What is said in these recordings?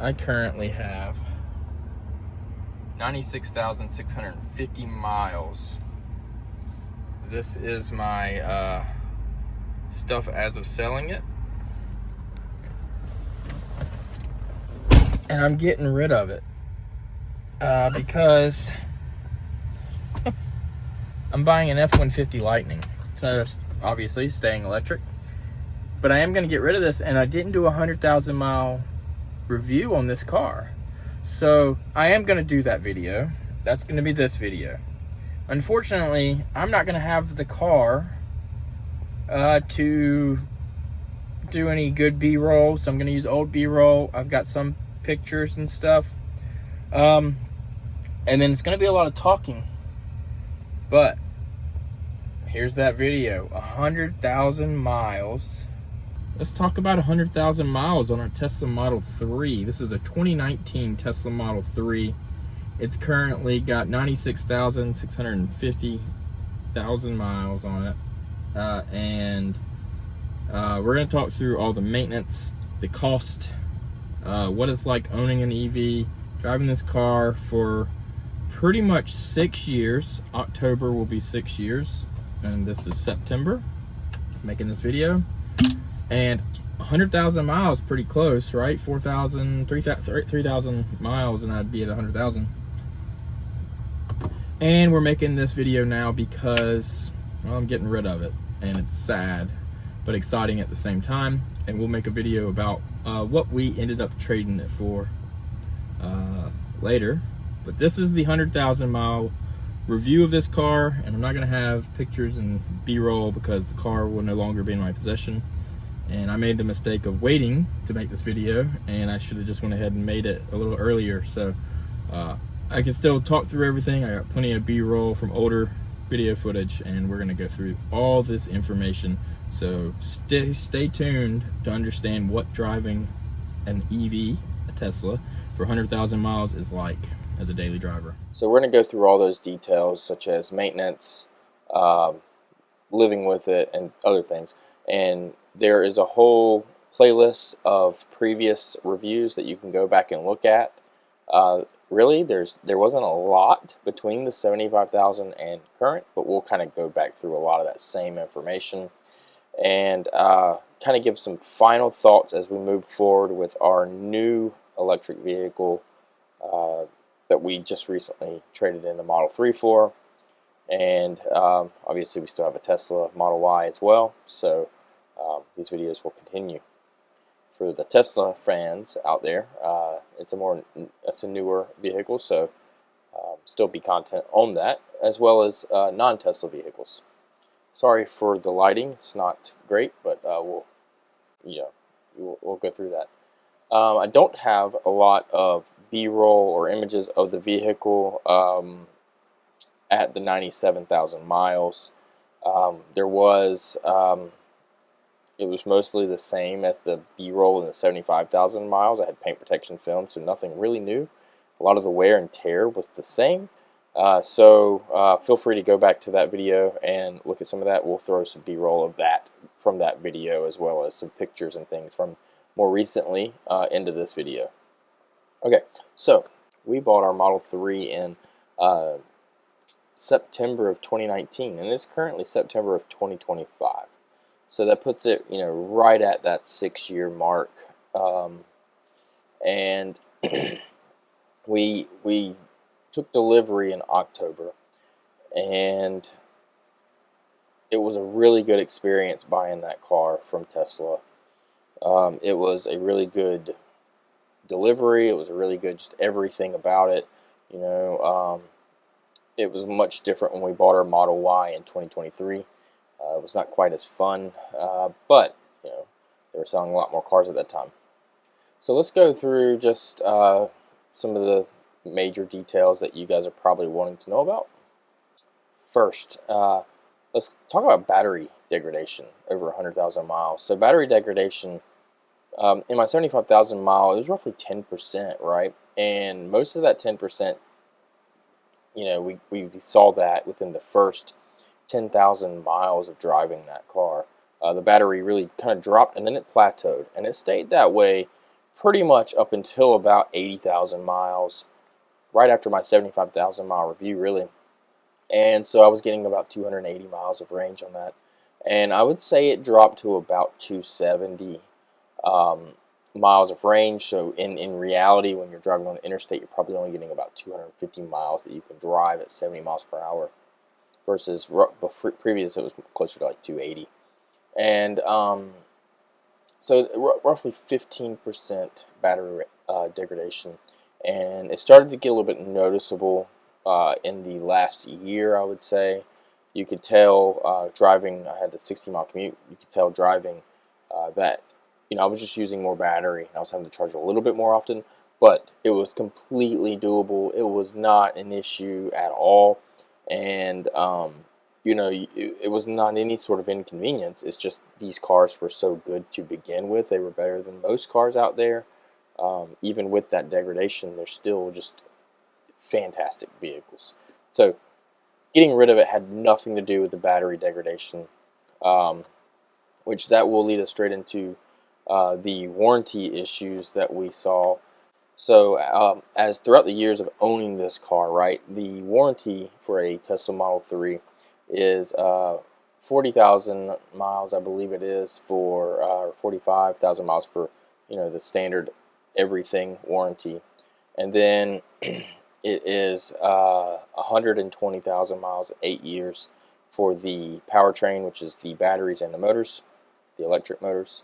I currently have 96,650 miles. This is my stuff as of selling it. And I'm getting rid of it because I'm buying an F150 Lightning. So obviously staying electric. But I am going to get rid of this, and I didn't do a 100,000 mile review on this car. So I am going to do that video. That's going to be this video. Unfortunately, I'm not going to have the car to do any good B-roll, so I'm going to use old B-roll. I've got some pictures and stuff. And then it's going to be a lot of talking. But here's that video. 100,000 miles. Let's talk about 100,000 miles on our Tesla Model 3. This is a 2019 Tesla Model 3. It's currently got 96,650 miles on it. We're going to talk through all the maintenance, the cost, what it's like owning an EV, driving this car for pretty much 6 years. October will be 6 years, and this is September, making this video. And 100,000 miles, pretty close, right? 3,000 miles, and I'd be at 100,000. And we're making this video now because, well, I'm getting rid of it, and it's sad, but exciting at the same time. And we'll make a video about what we ended up trading it for later. But this is the 100,000 mile review of this car, and I'm not going to have pictures and B-roll because the car will no longer be in my possession. And I made the mistake of waiting to make this video, and I should have just went ahead and made it a little earlier. So I can still talk through everything. I got plenty of B-roll from older video footage, and we're gonna go through all this information. So stay tuned to understand what driving an EV, a Tesla, for 100,000 miles is like as a daily driver. So we're gonna go through all those details, such as maintenance, living with it, and other things. And there is a whole playlist of previous reviews that you can go back and look at. Really, there wasn't a lot between the 75,000 and current, but we'll kind of go back through a lot of that same information and kind of give some final thoughts as we move forward with our new electric vehicle that we just recently traded in the Model 3 for. And obviously we still have a Tesla Model Y as well, so these videos will continue. For the Tesla fans out there, it's a newer vehicle, so still be content on that, as well as non-Tesla vehicles. Sorry for the lighting; it's not great, but we'll go through that. I don't have a lot of B-roll or images of the vehicle at the 97,000 miles. It was mostly the same as the B-roll in the 75,000 miles. I had paint protection film, so nothing really new. A lot of the wear and tear was the same. So feel free to go back to that video and look at some of that. We'll throw some B-roll of that from that video, as well as some pictures and things from more recently into this video. Okay, so we bought our Model 3 in September of 2019, and it's currently September of 2025. So that puts it, right at that 6-year mark. And we took delivery in October, and it was a really good experience buying that car from Tesla. It was a really good delivery. It was a really good, just everything about it. It was much different when we bought our Model Y in 2023. It was not quite as fun, but they were selling a lot more cars at that time. So let's go through just some of the major details that you guys are probably wanting to know about. First, let's talk about battery degradation over 100,000 miles. So battery degradation, in my 75,000 mile, it was roughly 10%, right? And most of that 10%, we saw that within the first 10,000 miles of driving that car. The battery really kind of dropped, and then it plateaued, and it stayed that way pretty much up until about 80,000 miles, right after my 75,000 mile review, really. And so I was getting about 280 miles of range on that. And I would say it dropped to about 270 um, miles of range. So in reality, when you're driving on the interstate, you're probably only getting about 250 miles that you can drive at 70 miles per hour versus previous it was closer to like 280. And so roughly 15% battery degradation. And it started to get a little bit noticeable in the last year, I would say. You could tell driving, I had a 60-mile commute, you could tell driving that, I was just using more battery. I was having to charge a little bit more often, but it was completely doable. It was not an issue at all. And, it was not any sort of inconvenience. It's just these cars were so good to begin with. They were better than most cars out there. Even with that degradation, they're still just fantastic vehicles. So getting rid of it had nothing to do with the battery degradation, which that will lead us straight into the warranty issues that we saw. So as throughout the years of owning this car, right, the warranty for a Tesla Model 3 is 40,000 miles, I believe it is, for 45,000 miles for the standard everything warranty, and then it is 120,000 miles, 8 years for the powertrain, which is the batteries and the motors, the electric motors.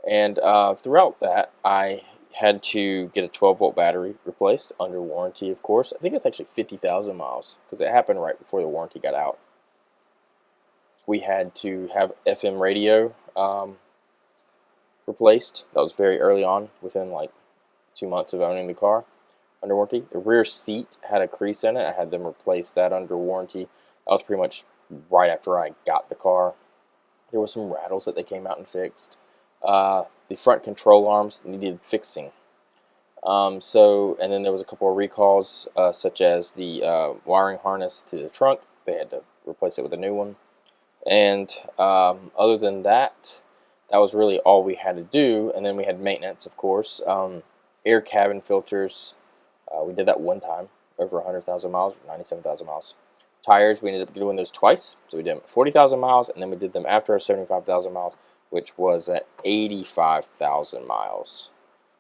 And throughout that, I had to get a 12-volt battery replaced under warranty, of course. I think it's actually 50,000 miles because it happened right before the warranty got out. We had to have FM radio replaced. That was very early on, within like 2 months of owning the car under warranty. The rear seat had a crease in it. I had them replace that under warranty. That was pretty much right after I got the car. There were some rattles that they came out and fixed. The front control arms needed fixing. And then there was a couple of recalls, such as the wiring harness to the trunk. They had to replace it with a new one. And other than that, that was really all we had to do. And then we had maintenance, of course. Air cabin filters, we did that one time, over 100,000 miles, 97,000 miles. Tires, we ended up doing those twice. So we did them at 40,000 miles, and then we did them after our 75,000 miles, which was at 85,000 miles.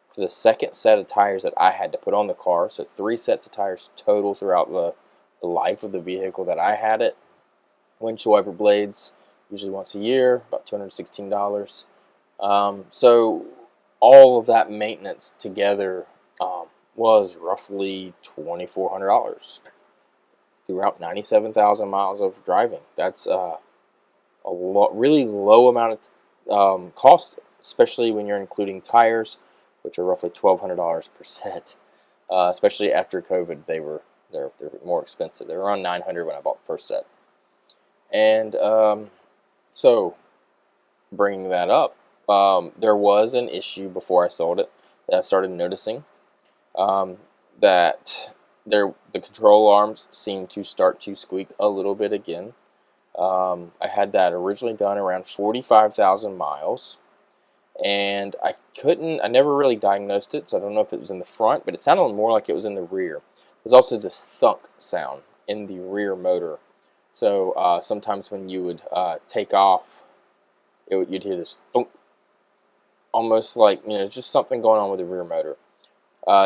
For the second set of tires that I had to put on the car, so 3 sets of tires total throughout the life of the vehicle that I had it. Windshield wiper blades, usually once a year, about $216. So all of that maintenance together was roughly $2,400 throughout 97,000 miles of driving. That's a really low amount of cost, especially when you're including tires, which are roughly $1,200 per set. Especially after COVID, they're more expensive. They were around $900 when I bought the first set. And so, bringing that up, there was an issue before I sold it that I started noticing, that the control arms seemed to start to squeak a little bit again. I had that originally done around 45,000 miles, and I never really diagnosed it, so I don't know if it was in the front, but it sounded more like it was in the rear. There's also this thunk sound in the rear motor. So sometimes when you would take off, you'd hear this thunk, almost like, just something going on with the rear motor.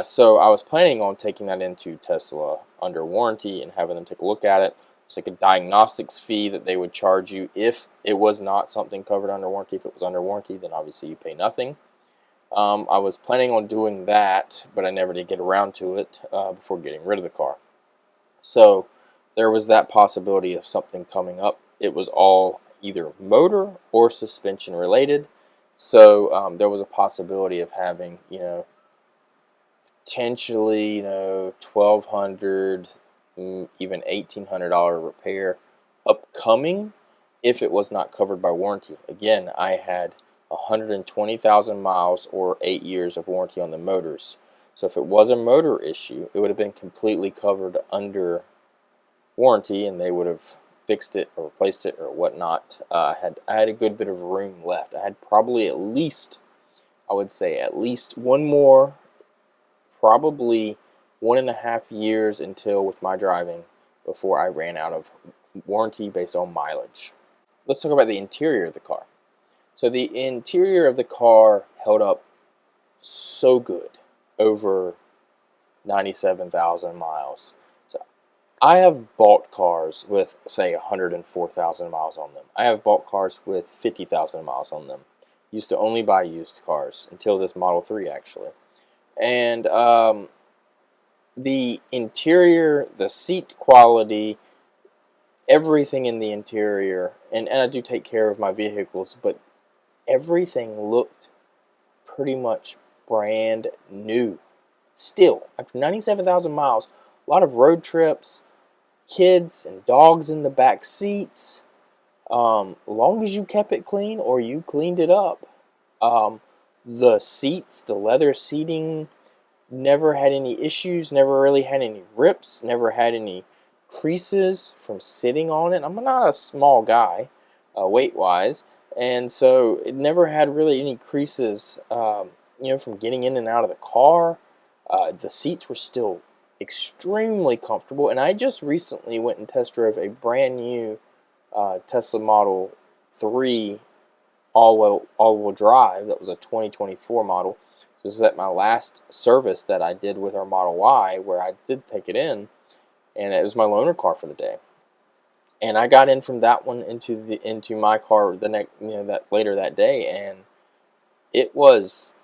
So I was planning on taking that into Tesla under warranty and having them take a look at it. It's like a diagnostics fee that they would charge you if it was not something covered under warranty. If it was under warranty, then obviously you pay nothing. I was planning on doing that, but I never did get around to it before getting rid of the car. So there was that possibility of something coming up. It was all either motor or suspension related. So there was a possibility of having, potentially, $1,200, even $1,800 repair upcoming if it was not covered by warranty. Again, I had 120,000 miles or 8 years of warranty on the motors. So if it was a motor issue, it would have been completely covered under warranty, and they would have fixed it or replaced it or whatnot. I had a good bit of room left. I had probably at least I would say at least one more, probably 1.5 years until with my driving before I ran out of warranty based on mileage. Let's talk about the interior of the car. So the interior of the car held up so good over 97,000 miles. So I have bought cars with, say, 104,000 miles on them. I have bought cars with 50,000 miles on them. Used to only buy used cars until this Model 3, actually. And the interior, the seat quality, everything in the interior, and I do take care of my vehicles, but everything looked pretty much brand new. Still, after 97,000 miles, a lot of road trips, kids and dogs in the back seats. Long as you kept it clean or you cleaned it up, the seats, the leather seating, never had any issues, never really had any rips, never had any creases from sitting on it. I'm not a small guy, weight-wise, and so it never had really any creases, from getting in and out of the car. The seats were still extremely comfortable, and I just recently went and test drove a brand new Tesla Model 3 all-wheel drive. That was a 2024 model. This is at my last service that I did with our Model Y, where I did take it in, and it was my loaner car for the day. And I got in from that one into my car the next, that later that day, and it was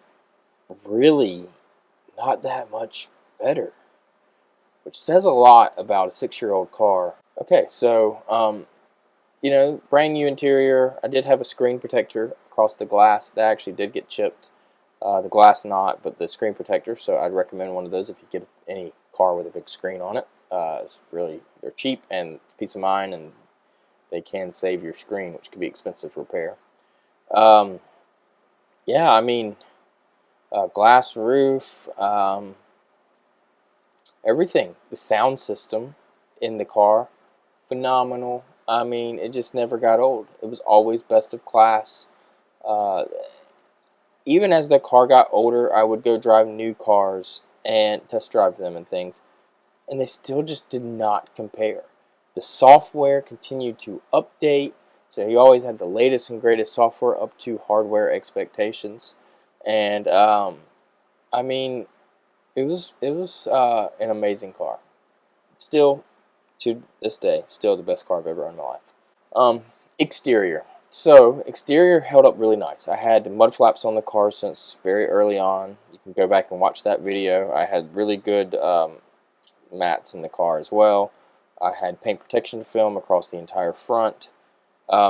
really not that much better, which says a lot about a 6-year-old car. Okay, so brand new interior. I did have a screen protector across the glass that actually did get chipped. The glass not, but the screen protector. So I'd recommend one of those if you get any car with a big screen on it. They're cheap and peace of mind, and they can save your screen, which could be expensive to repair. Glass roof, everything. The sound system in the car, phenomenal. I mean, it just never got old. It was always best of class. Even as the car got older, I would go drive new cars and test drive them and things, and they still just did not compare. The software continued to update, so you always had the latest and greatest software up to hardware expectations. And it was an amazing car. Still, to this day, still the best car I've ever owned in my life. Exterior. So, exterior held up really nice. I had mud flaps on the car since very early on. You can go back and watch that video. I had really good mats in the car as well. I had paint protection film across the entire front.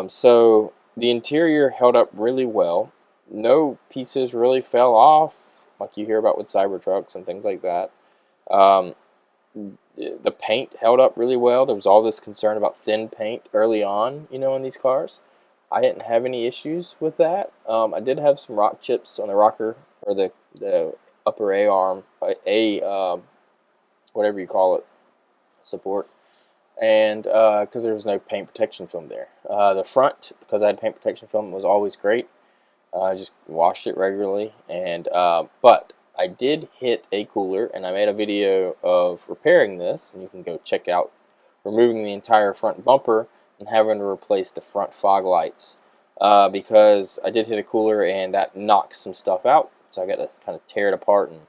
So, the interior held up really well. No pieces really fell off, like you hear about with Cybertrucks and things like that. The paint held up really well. There was all this concern about thin paint early on, in these cars. I didn't have any issues with that. I did have some rock chips on the rocker, or the upper A-arm, whatever you call it, support, and because there was no paint protection film there. The front, because I had paint protection film, was always great. I just washed it regularly, and but I did hit a cooler, and I made a video of repairing this, and you can go check out removing the entire front bumper and having to replace the front fog lights, because I did hit a cooler and that knocked some stuff out, so I got to kind of tear it apart and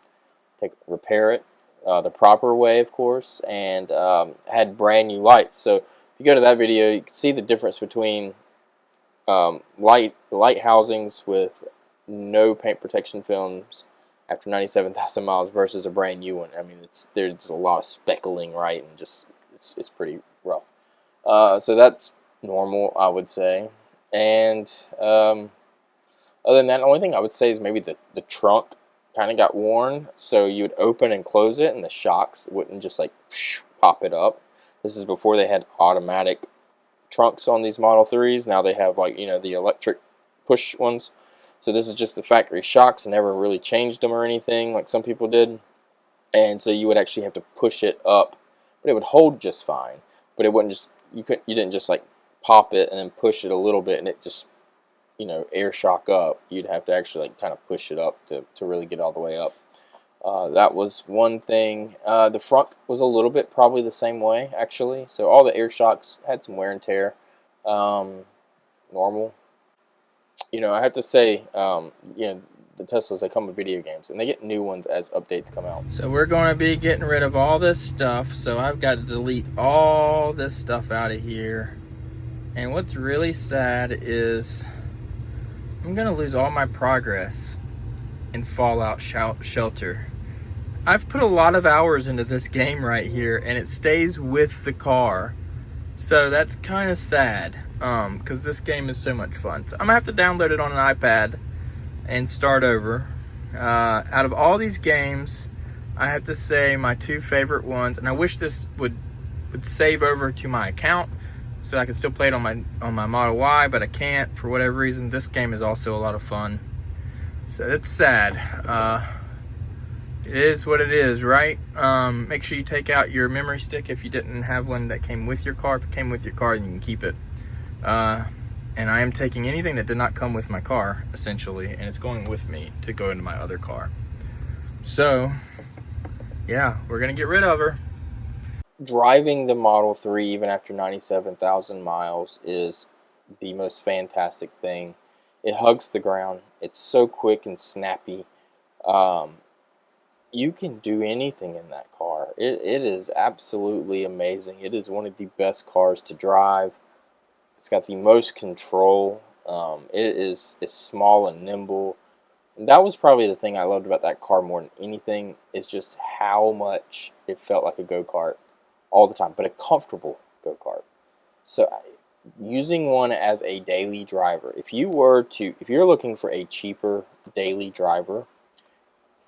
repair it the proper way, of course, and had brand new lights. So if you go to that video, you can see the difference between the light housings with no paint protection films after 97,000 miles versus a brand new one. I mean, there's a lot of speckling, right, and just it's pretty rough. So that's normal, I would say. And other than that, the only thing I would say is maybe the trunk kind of got worn, so you would open and close it, and the shocks wouldn't just like pop it up. This is before they had automatic trunks on these Model 3s. Now they have the electric push ones. So this is just the factory shocks, and never really changed them or anything like some people did. And so you would actually have to push it up, but it would hold just fine. But it wouldn't just you didn't just like pop it and then push it a little bit and it just air shock up, you'd have to actually like kind of push it up to really get all the way up. That was one thing. The front was a little bit probably the same way, actually. So all the air shocks had some wear and tear. Normal. I have to say, the Teslas, they come with video games, and they get new ones as updates come out. So we're going to be getting rid of all this stuff. So I've got to delete all this stuff out of here. And what's really sad is I'm going to lose all my progress in Fallout Shelter. I've put a lot of hours into this game right here, and it stays with the car. So that's kind of sad, because this game is so much fun. So I'm going to have to download it on an iPad and start over. Out of all these games, I have to say my two favorite ones, and I wish this would save over to my account so I can still play it on my Model Y, but I can't for whatever reason. This game is also a lot of fun. So it's sad. It is what it is, right? Make sure you take out your memory stick if you didn't have one that came with your car. If it came with your car, then you can keep it. And I am taking anything that did not come with my car, essentially, and it's going with me to go into my other car. So, yeah, we're going to get rid of her. Driving the Model 3 even after 97,000 miles is the most fantastic thing. It hugs the ground. It's so quick and snappy. You can do anything in that car. It is absolutely amazing. It is one of the best cars to drive. It's got the most control. It's small and nimble. And that was probably the thing I loved about that car more than anything, is just how much it felt like a go-kart all the time, but a comfortable go-kart. So using one as a daily driver, if you're looking for a cheaper daily driver,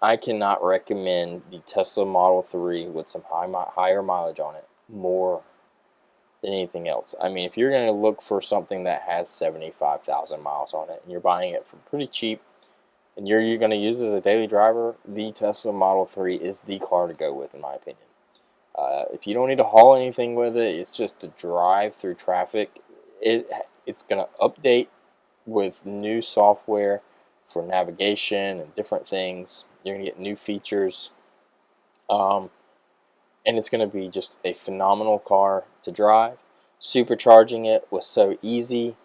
I cannot recommend the Tesla Model 3 with some higher mileage on it more than anything else. I mean, if you're going to look for something that has 75,000 miles on it and you're buying it for pretty cheap and you're going to use it as a daily driver, the Tesla Model 3 is the car to go with, in my opinion. If you don't need to haul anything with it, it's just to drive through traffic. It's going to update with new software for navigation and different things. You're going to get new features. And it's going to be just a phenomenal car to drive. Supercharging it was so easy.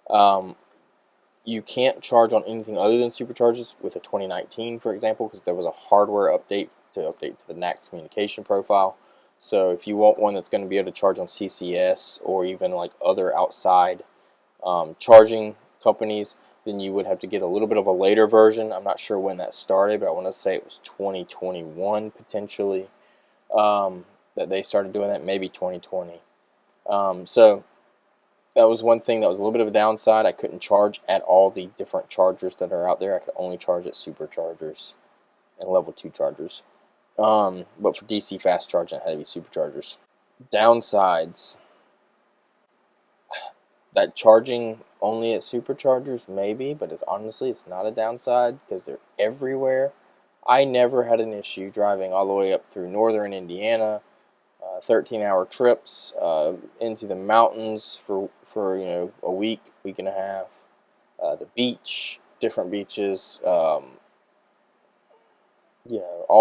You can't charge on anything other than supercharges with a 2019, for example, because there was a hardware update to the NACS communication profile. So if you want one that's going to be able to charge on CCS or even like other outside charging companies, then you would have to get a little bit of a later version. I'm not sure when that started, but I want to say it was 2021 potentially that they started doing that, maybe 2020. So that was one thing that was a little bit of a downside. I couldn't charge at all the different chargers that are out there. I could only charge at superchargers and level 2 chargers. But for DC fast charging, it had to be superchargers. Downsides: that charging only at superchargers, maybe, but honestly, it's not a downside because they're everywhere. I never had an issue driving all the way up through northern Indiana, 13-hour trips into the mountains for a week and a half. The beach, different beaches, all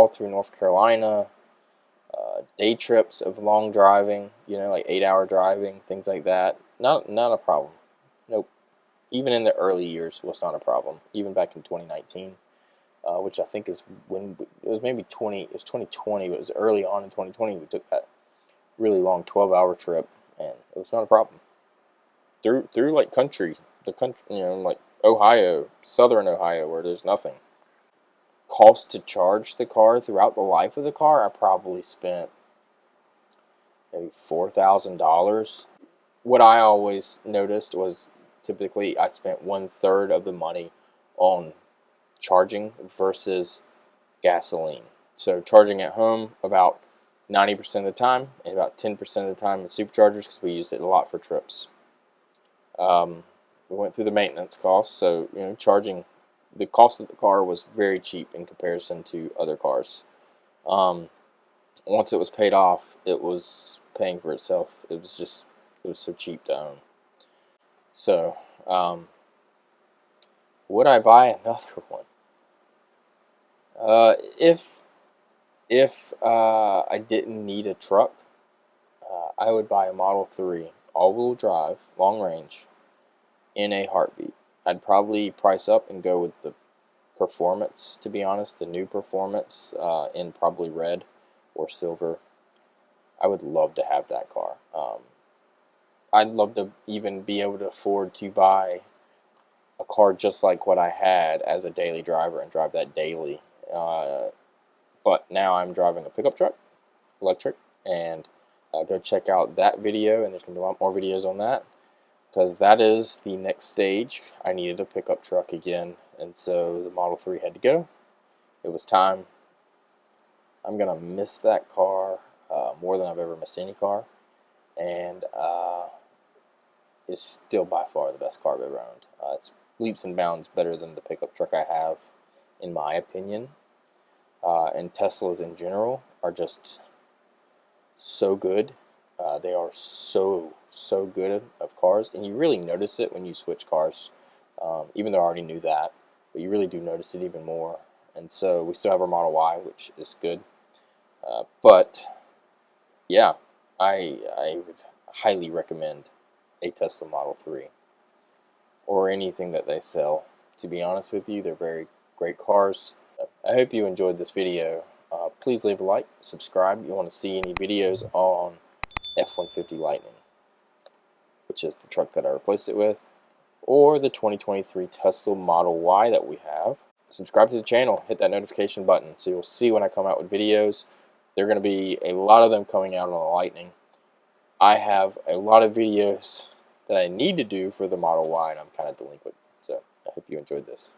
through North Carolina. Day trips of long driving, like 8-hour driving, things like that. Not a problem. Nope. Even in the early years was not a problem. Even back in 2019, which I think is when it was maybe 2020, but it was early on in 2020 we took that really long 12-hour trip, and it was not a problem. Through like the country, like Ohio, southern Ohio, where there's nothing. Cost to charge the car throughout the life of the car, I probably spent maybe $4,000. What I always noticed was typically I spent 1/3 of the money on charging versus gasoline. So charging at home about 90% of the time, and about 10% of the time in superchargers because we used it a lot for trips. We went through the maintenance costs, so charging. The cost of the car was very cheap in comparison to other cars. Once it was paid off, it was paying for itself. It was so cheap to own. So Would I buy another one? If I didn't need a truck, I would buy a Model 3 all-wheel drive, long range, in a heartbeat. I'd probably price up and go with the Performance, to be honest, the new Performance, in probably red or silver. I would love to have that car. I'd love to even be able to afford to buy a car just like what I had as a daily driver and drive that daily. But now I'm driving a pickup truck, electric, and go check out that video, and there's going to be a lot more videos on that, because that is the next stage. I needed a pickup truck again, and so the Model 3 had to go. It was time. I'm going to miss that car more than I've ever missed any car, and it's still by far the best car I've ever owned. It's leaps and bounds better than the pickup truck I have, in my opinion. And Teslas in general are just so good. They are so good of cars, and you really notice it when you switch cars. Even though I already knew that, but you really do notice it even more. And so we still have our Model Y, which is good. But yeah, I would highly recommend a Tesla Model 3 or anything that they sell. To be honest with you, they're very great cars. I hope you enjoyed this video. Please leave a like, subscribe if you want to see any videos on F150 Lightning, which is the truck that I replaced it with, or the 2023 Tesla Model Y that we have. Subscribe to the channel, hit that notification button so you'll see when I come out with videos. There are going to be a lot of them coming out on the Lightning. I have a lot of videos that I need to do for the Model Y, and I'm kind of delinquent. So I hope you enjoyed this.